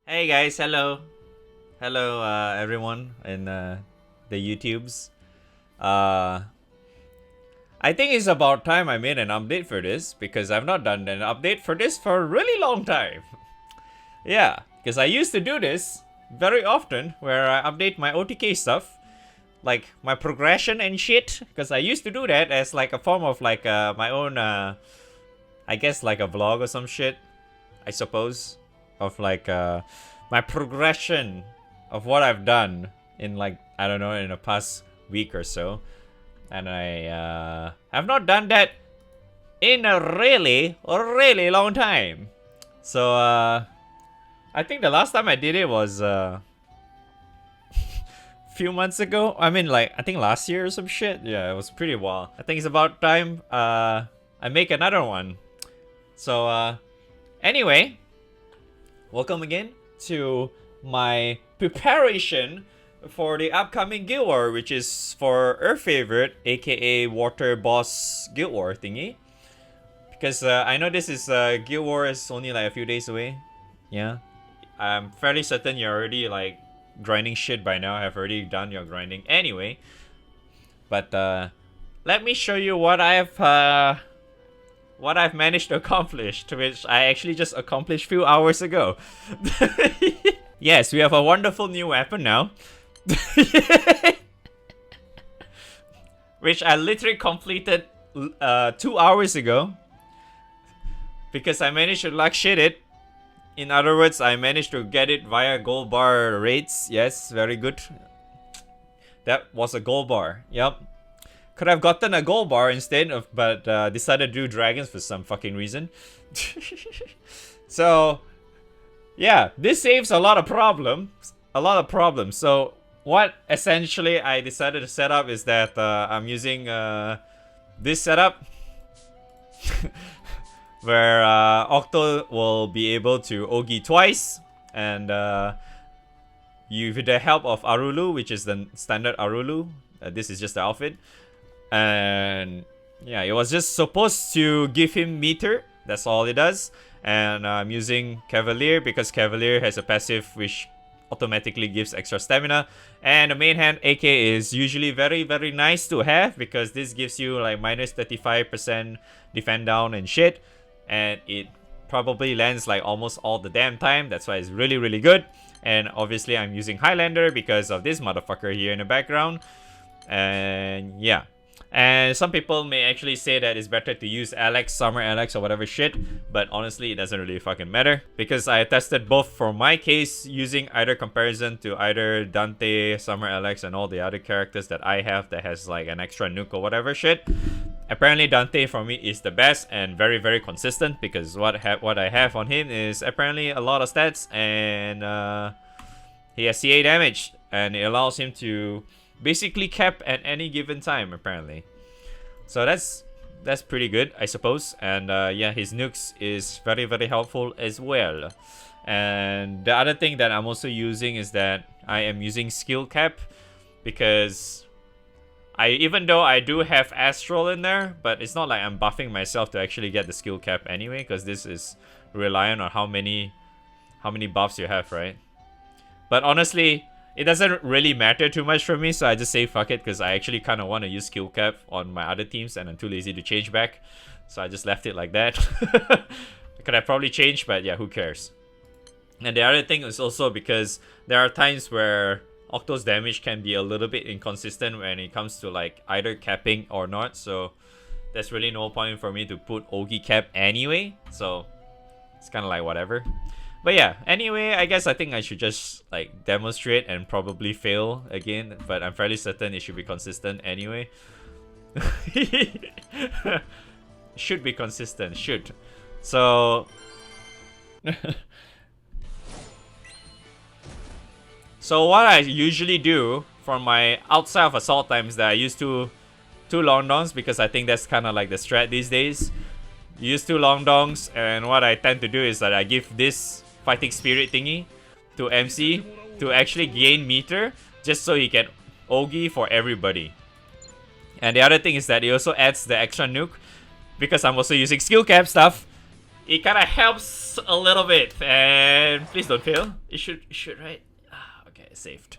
Hey guys, hello. Hello everyone in the YouTubes. Uh I think it's about time I made an update for this because I've not done an update for this for a really long time. Yeah, because I used to do this very often where I update my OTK stuff, like my progression and shit, because I used to do that as like a form of like my own I guess like a vlog or some shit, I suppose, of like my progression of what I've done in like I don't know in the past week or so, and I have not done that in a really long time. So I think the last time I did it was few months ago. I mean, like I think last year or some shit. Yeah, it was pretty wild. I think it's about time I make another one. So anyway, welcome again to my preparation for the upcoming Guild War, which is for our favorite, aka Water Boss Guild War thingy. Because I know this is Guild War is only like a few days away. Yeah, I'm fairly certain you're already like grinding shit by now. Have already done your grinding anyway. But let me show you what I've managed to accomplish, to which I actually just accomplished a few hours ago. Yes, we have a wonderful new weapon now. Which I literally completed 2 hours ago. Because I managed to luck shit it. In other words, I managed to get it via gold bar raids. Yes, very good. That was a gold bar. Yep. Could have gotten a gold bar instead of, but decided to do dragons for some fucking reason. So, yeah, this saves a lot of problems. So, what essentially I decided to set up is that I'm using this setup. Where Octo will be able to Ogi twice. And with the help of Arulu, which is the standard Arulu. This is just the outfit. And yeah, it was just supposed to give him meter. That's all it does. And I'm using Cavalier because Cavalier has a passive which automatically gives extra stamina. And the main hand AK is usually very nice to have because this gives you like minus 35% defend down and shit. And it probably lands like almost all the damn time. That's why it's really good. And obviously I'm using Highlander because of this motherfucker here in the background. And yeah. And some people may actually say that it's better to use Alex, Summer Alex, or whatever shit. But honestly, it doesn't really fucking matter. Because I tested both for my case using either comparison to either Dante, Summer Alex, and all the other characters that I have that has like an extra nuke or whatever shit. Apparently Dante for me is the best and very consistent because what I have on him is apparently a lot of stats and he has CA damage and it allows him to basically cap at any given time apparently. So that's pretty good, I suppose. And yeah, his nukes is very helpful as well. And the other thing that I'm also using is that I am using skill cap because even though I do have Astral in there, but it's not like I'm buffing myself to actually get the skill cap anyway, because this is reliant on how many buffs you have, right? But honestly, it doesn't really matter too much for me, so I just say fuck it, because I actually kind of want to use skill cap on my other teams, and I'm too lazy to change back, so I just left it like that. Could have probably changed, but yeah, who cares? And the other thing is also because there are times where Octo's damage can be a little bit inconsistent when it comes to like either capping or not, so there's really no point for me to put Ogi cap anyway, so it's kind of like whatever. But yeah, anyway, I guess I think I should just like demonstrate and probably fail again, but I'm fairly certain it should be consistent anyway. Should be consistent, should. So So what I usually do for my outside of assault times that I use two long dongs because I think that's kind of like the strat these days. Use 2 long dongs, and what I tend to do is that I give this fighting spirit thingy to MC to actually gain meter just so he can Ogi for everybody. And the other thing is that it also adds the extra nuke because I'm also using skill cap stuff. it kind of helps a little bit. And please don't fail. It should, right? Ah, okay, saved.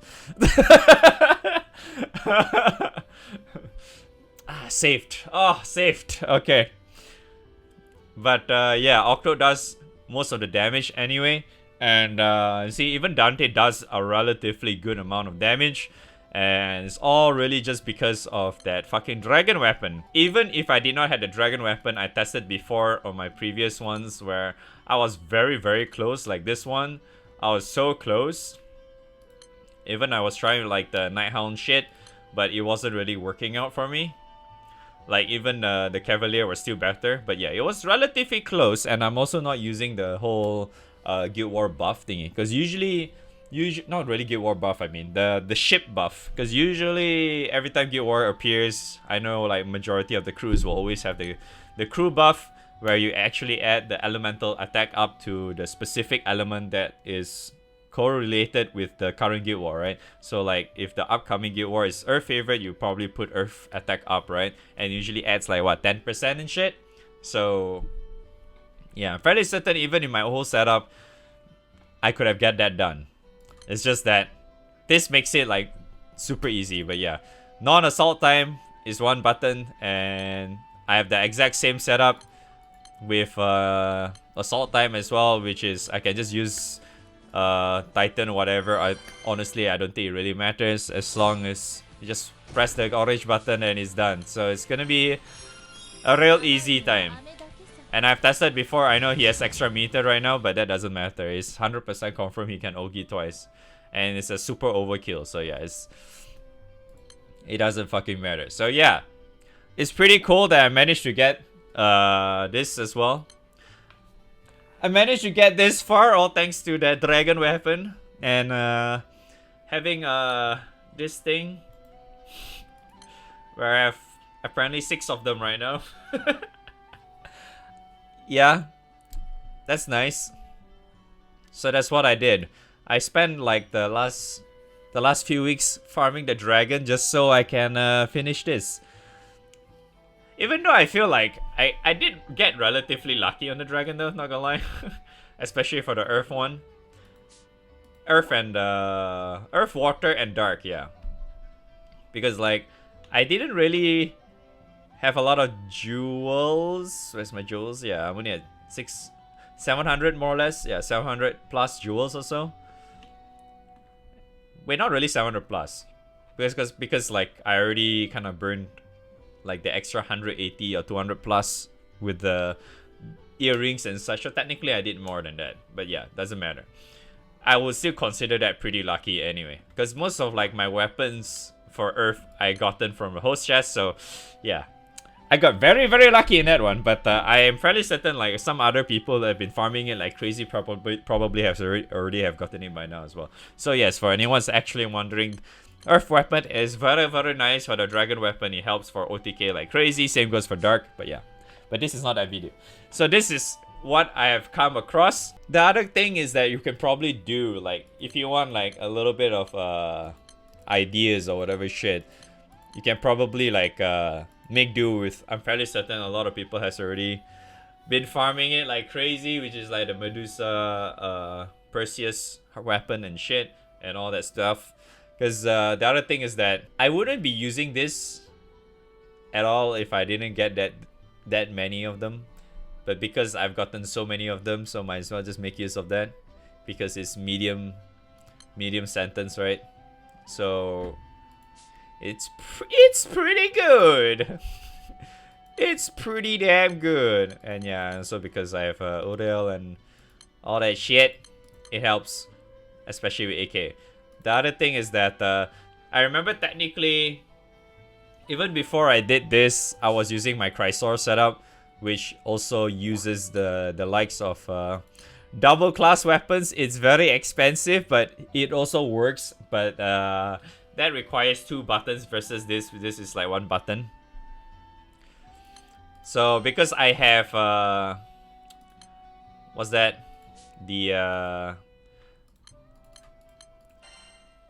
Saved. Oh, saved. Okay. But yeah, Octo does most of the damage anyway. And see, even Dante does a relatively good amount of damage. And it's all really just because of that fucking dragon weapon. Even if I did not have the dragon weapon, I tested before on my previous ones where I was very, very close. Like this one, I was so close. Even I was trying like the Nighthound shit, but it wasn't really working out for me. Like even the Cavalier was still better. But yeah, it was relatively close. And I'm also not using the whole Guild War buff thingy. Because usually not really Guild War buff, I mean the ship buff, because usually every time Guild War appears, I know like majority of the crews will always have the crew buff, where you actually add the elemental attack up to the specific element that is correlated with the current Guild War, right? So like if the upcoming Guild War is Earth favorite, you probably put Earth attack up, right? And usually adds like what, 10% and shit. So yeah, I'm fairly certain even in my whole setup I could have get that done. It's just that this makes it like super easy. But yeah, non-assault time is one button, and I have the exact same setup with assault time as well, which is I can just use Titan or whatever. Honestly, I don't think it really matters as long as you just press the orange button and it's done. So it's gonna be a real easy time. And I've tested before. I know he has extra meter right now, but that doesn't matter. It's 100% confirmed he can Ogi twice. And it's a super overkill. So yeah, it doesn't fucking matter. So yeah, it's pretty cool that I managed to get this as well. I managed to get this far all thanks to that dragon weapon. And having this thing where I have apparently 6 of them right now. Yeah, that's nice. So that's what I did. I spent like the last few weeks farming the dragon just so I can finish this. Even though I feel like I did get relatively lucky on the dragon though, not gonna lie. Especially for the earth one. Earth and earth, water, and dark, yeah. Because like I didn't really have a lot of jewels. Where's my jewels? Yeah, I'm only at 700 more or less. Yeah, 700 plus jewels or so. Wait, not really 700 plus. Because like I already kind of burned like the extra 180 or 200 plus with the earrings and such. So technically I did more than that. But yeah, doesn't matter. I would still consider that pretty lucky anyway. Because most of like my weapons for Earth I gotten from a host chest. So yeah. I got very, very lucky in that one, but I am fairly certain like some other people that have been farming it like crazy probably have already have gotten it by now as well. So yes, for anyone who's actually wondering, Earth weapon is very, very nice for the dragon weapon. It helps for OTK like crazy. Same goes for dark, but yeah. But this is not that video. So this is what I have come across. The other thing is that you can probably do like if you want like a little bit of ideas or whatever shit, you can probably like make do with, I'm fairly certain a lot of people has already been farming it like crazy, which is like the Medusa Perseus weapon and shit and all that stuff. Because the other thing is that I wouldn't be using this at all if I didn't get that many of them. But because I've gotten so many of them, so might as well just make use of that. Because it's medium sentence, right? So it's pretty good. It's pretty damn good. And yeah, so because I have Odell and all that shit, it helps, especially with AK. The other thing is that I remember technically, even before I did this, I was using my Chrysor setup, which also uses the likes of double class weapons. It's very expensive, but it also works. But that requires 2 buttons versus this is like 1 button. So because I have what's that? The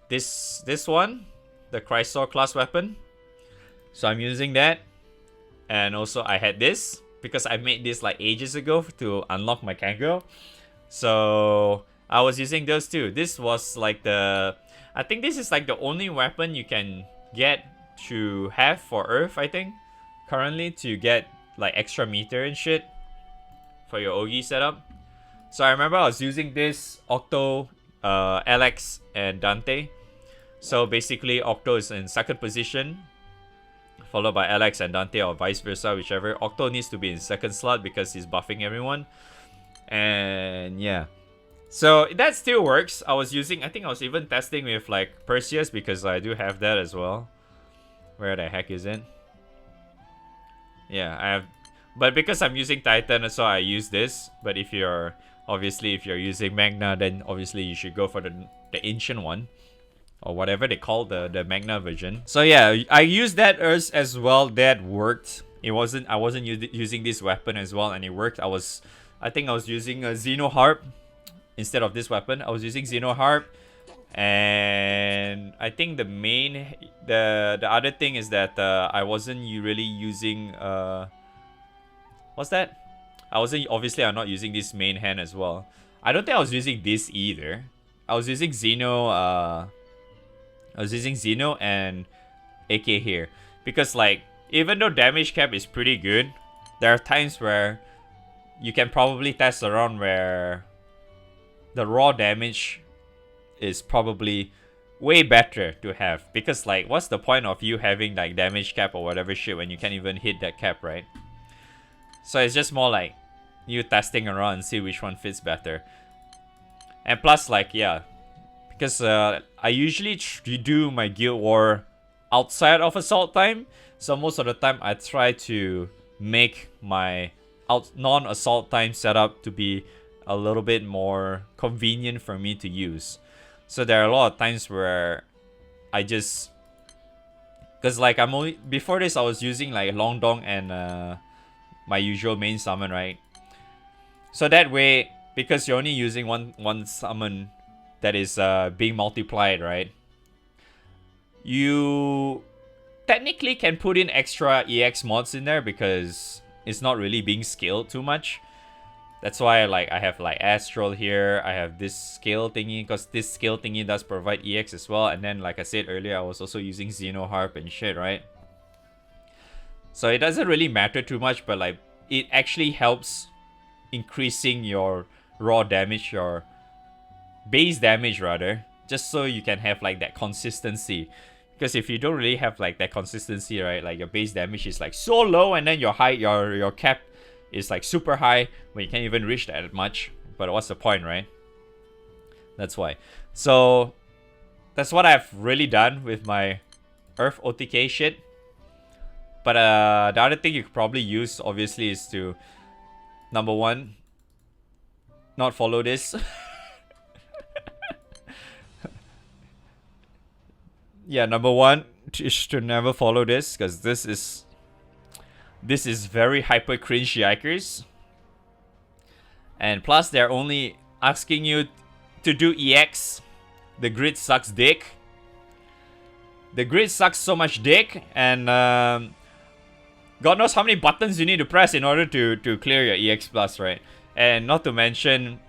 this one, the Chrysor class weapon. So I'm using that. And also I had this. because I made this like ages ago to unlock my Kango. So I was using those too. This was like I think this is like the only weapon you can get to have for Earth, I think, currently, to get like extra meter and shit for your Ogi setup. So I remember I was using this Octo, Alex, and Dante. So basically Octo is in second position, followed by Alex and Dante, or vice versa, whichever. Octo needs to be in second slot because he's buffing everyone. And yeah. So that still works. I think I was even testing with like Perseus, because I do have that as well. Where the heck is it? Yeah, I have, but because I'm using Titan, so I use this. But if you're using Magna, then obviously you should go for the ancient one, or whatever they call the Magna version. So yeah, I used that as well. That worked. I wasn't using this weapon as well, and it worked. I think I was using a Xeno Harp instead of this weapon. I was using Xeno Harp, and I think the other thing is that I wasn't really using what's that? I'm not using this main hand as well. I don't think I was using this either. I was using Xeno and AK here, because like, even though damage cap is pretty good, there are times where you can probably test around where the raw damage is probably way better to have, because like, what's the point of you having like damage cap or whatever shit when you can't even hit that cap, right? So it's just more like you testing around and see which one fits better. And plus, like, yeah, because I usually do my Guild War outside of assault time, so most of the time I try to make my non-assault time setup to be a little bit more convenient for me to use. So there are a lot of times where I just, because like before this I was using like Longdong and my usual main summon, right? So that way, because you're only using one summon that is being multiplied, right? You technically can put in extra EX mods in there because it's not really being scaled too much. That's why I have like Astral here. I have this scale thingy, because this scale thingy does provide EX as well. And then, like I said earlier, I was also using Xeno Harp and shit, right? So it doesn't really matter too much, but like, it actually helps increasing your raw damage, your base damage rather, just so you can have like that consistency. Because if you don't really have like that consistency, right, like your base damage is like so low, and then your cap is like super high when you can't even reach that much. But what's the point, right? That's why. So that's what I've really done with my Earth OTK shit. But the other thing you could probably use, obviously, is to, number one, not follow this. Yeah, number one is to never follow this, because this is very hyper cringe yikers. And plus, they're only asking you to do EX. The grid sucks dick. The grid sucks so much dick, and God knows how many buttons you need to press in order to clear your EX plus, right? And not to mention,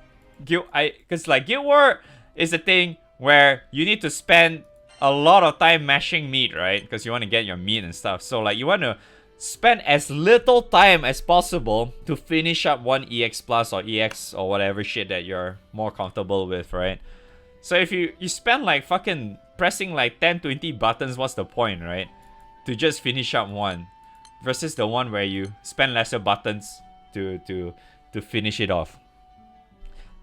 because like Guild War is a thing where you need to spend a lot of time mashing meat, right? Because you want to get your meat and stuff. So like, you want to spend as little time as possible to finish up one EX plus or EX or whatever shit that you're more comfortable with, right? So if you spend like fucking pressing like 10-20 buttons, what's the point, right? To just finish up one, versus the one where you spend lesser buttons to finish it off.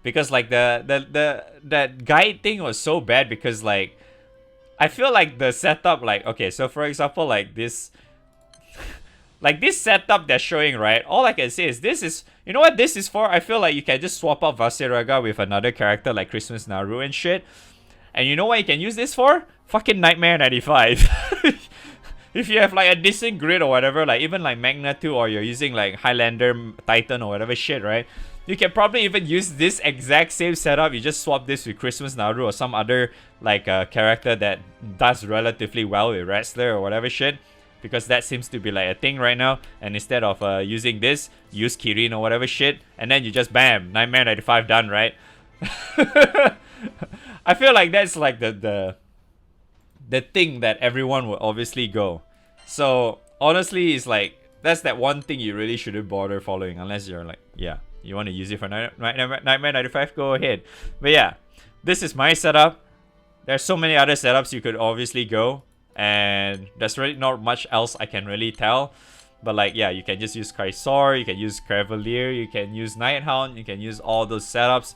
Because like that guide thing was so bad, because like, I feel like the setup, like, okay, so for example, like this like this setup they're showing, right? All I can say is this is, you know what this is for? I feel like you can just swap out Vasiraga with another character like Christmas Naru and shit. And you know what you can use this for? Fucking Nightmare 95. If you have like a decent grid or whatever, like even like Magna 2, or you're using like Highlander Titan or whatever shit, right? You can probably even use this exact same setup. You just swap this with Christmas Naru or some other like character that does relatively well with Wrestler or whatever shit. because that seems to be like a thing right now. And instead of using this, use Kirin or whatever shit, and then you just bam, Nightmare 95 done, right? I feel like that's like the thing that everyone will obviously go. So honestly, it's like that's that one thing you really shouldn't bother following unless you're like, yeah, you want to use it for Nightmare 95, go ahead. But yeah, this is my setup. There's so many other setups you could obviously go, and there's really not much else I can really tell. But like, yeah, you can just use Kaisor, you can use Cavalier, you can use Nighthound, you can use all those setups.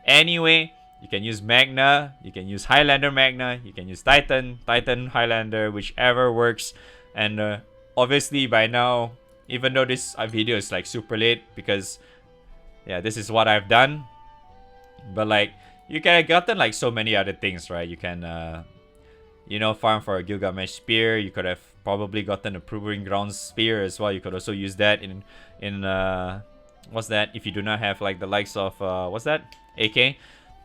Anyway, you can use Magna, you can use Highlander Magna, you can use Titan Highlander, whichever works. And obviously by now, even though this video is like super late, because yeah, this is what I've done, but like, you can have gotten like so many other things, right? You can you know, farm for a Gilgamesh Spear. You could have probably gotten a Proving Grounds Spear as well. You could also use that in what's that? If you do not have like the likes of what's that? AK.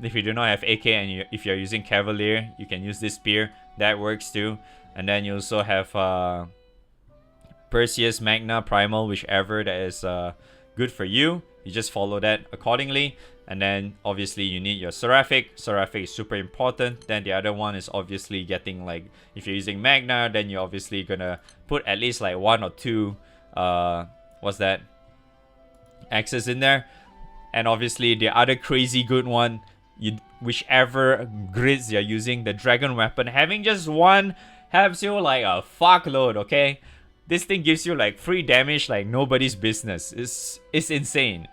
If you do not have AK and if you're using Cavalier, you can use this spear. That works too. And then you also have Perseus, Magna, Primal, whichever that is good for you. You just follow that accordingly. And then obviously you need your Seraphic. Seraphic is super important. Then the other one is obviously getting like, if you're using Magna, then you're obviously gonna put at least like 1 or 2 what's that? Axes in there. And obviously the other crazy good one, whichever grids you're using, the Dragon Weapon, having just one helps you like a fuckload, okay? This thing gives you like free damage like nobody's business. It's insane.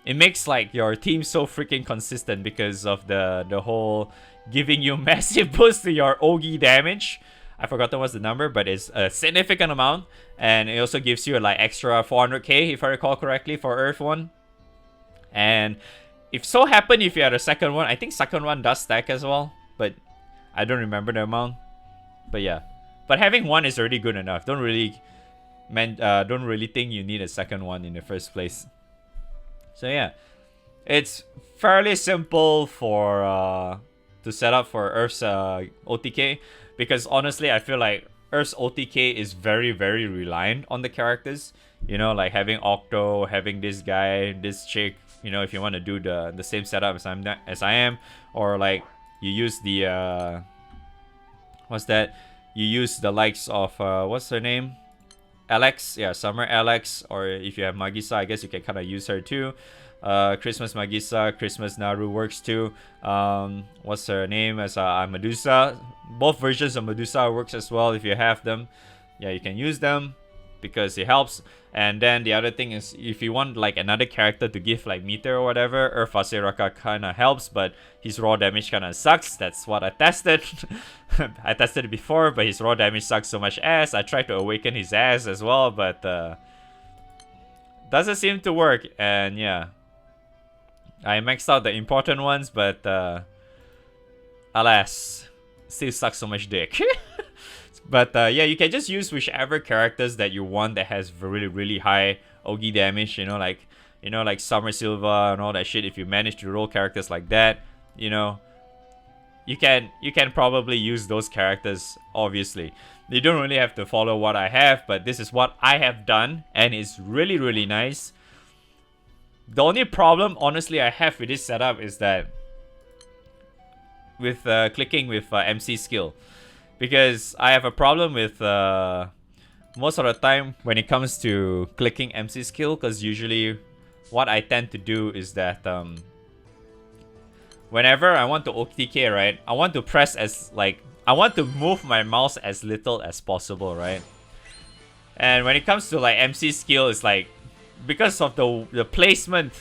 It makes like your team so freaking consistent because of the whole giving you massive boost to your Ogi damage. I forgot what's the number, but it's a significant amount. And it also gives you like extra 400k if I recall correctly for Earth 1. And if so happen if you had a second one, I think second one does stack as well, but I don't remember the amount. But yeah, but having one is already good enough. Don't really think you need a second one in the first place. So yeah, it's fairly simple for to set up for Earth's OTK, because honestly I feel like Earth's OTK is very, very reliant on the characters. You know, like having Octo, having this guy, this chick. You know, if you want to do the same setup as I am, or like you use the what's that? You use the likes of what's her name? Alex, yeah, Summer Alex, or if you have Magisa, I guess you can kind of use her too. Christmas Magisa, Christmas Naru works too. What's her name as Medusa? Both versions of Medusa works as well if you have them. Yeah, you can use them because it helps. And then the other thing is, if you want like another character to give like meter or whatever, Urfaseraka kind of helps, but his raw damage kind of sucks. That's what I tested. I tested it before, but his raw damage sucks so much ass. I tried to awaken his ass as well, but doesn't seem to work. And yeah, I maxed out the important ones, but alas, still sucks so much dick. But yeah, you can just use whichever characters that you want that has really, really high Ogi damage. You know, like Summer Silva and all that shit. If you manage to roll characters like that, you know, you can probably use those characters. Obviously, you don't really have to follow what I have, but this is what I have done, and it's really, really nice. The only problem, honestly, I have with this setup is that with clicking with MC skill. Because I have a problem with most of the time when it comes to clicking MC skill, because usually what I tend to do is that whenever I want to OTK, right, I want to press I want to move my mouse as little as possible, right? And when it comes to like MC skill, it's like, because of the placement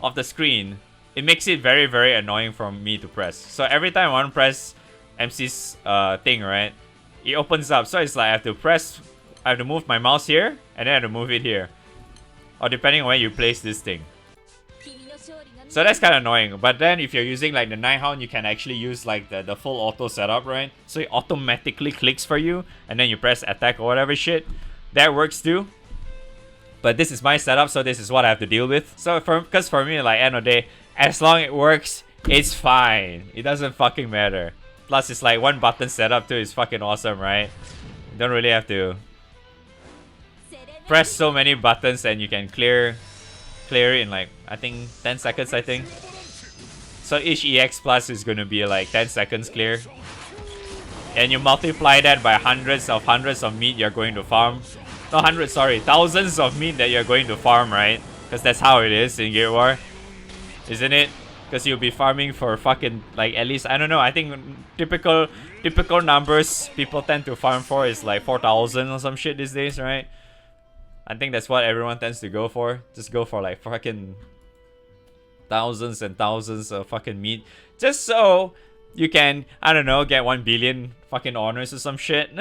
of the screen, it makes it very, very annoying for me to press. So every time I want to press MC's thing, right, it opens up, so it's like I have to move my mouse here, and then I have to move it here, or depending on where you place this thing. So that's kind of annoying. But then if you're using like the Nighthound, you can actually use like the full auto setup, right? So it automatically clicks for you, and then you press attack or whatever shit. That works too. But this is my setup, so this is what I have to deal with. So because for me, like, end of the day, as long as it works, it's fine. It doesn't fucking matter. Plus, it's like one button setup too. It's fucking awesome, right? You don't really have to press so many buttons and you can clear it in like, I think 10 seconds, I think. So each EX plus is gonna be like 10 seconds clear. And you multiply that by hundreds of meat you're going to farm. Not hundreds, sorry, thousands of meat that you're going to farm, right? Because that's how it is in Guild War, isn't it? Because you'll be farming for fucking, like, at least, I don't know, I think typical numbers people tend to farm for is like 4,000 or some shit these days, right? I think that's what everyone tends to go for. Just go for like fucking thousands and thousands of fucking meat. Just so you can, I don't know, get 1 billion fucking honors or some shit.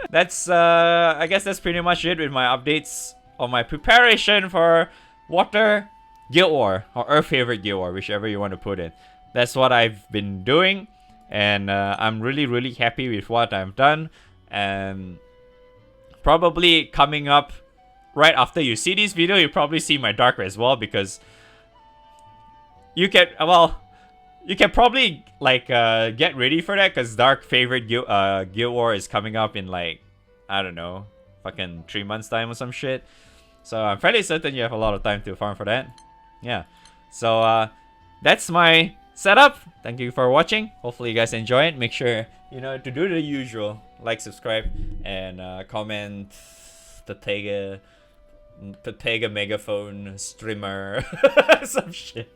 That's, I guess that's pretty much it with my updates on my preparation for Water Guild War, or Earth Favorite Guild War, whichever you want to put it. That's what I've been doing, and I'm really happy with what I've done. And probably coming up right after you see this video, you probably see my Dark as well, because you can, well, you can probably like get ready for that, because Dark Favorite Guild War is coming up in like, I don't know, fucking 3 months time or some shit. So I'm fairly certain you have a lot of time to farm for that. Yeah. So that's my setup. Thank you for watching. Hopefully you guys enjoy it. Make sure, you know, to do the usual. Like, subscribe, and comment Pepega megaphone streamer some shit.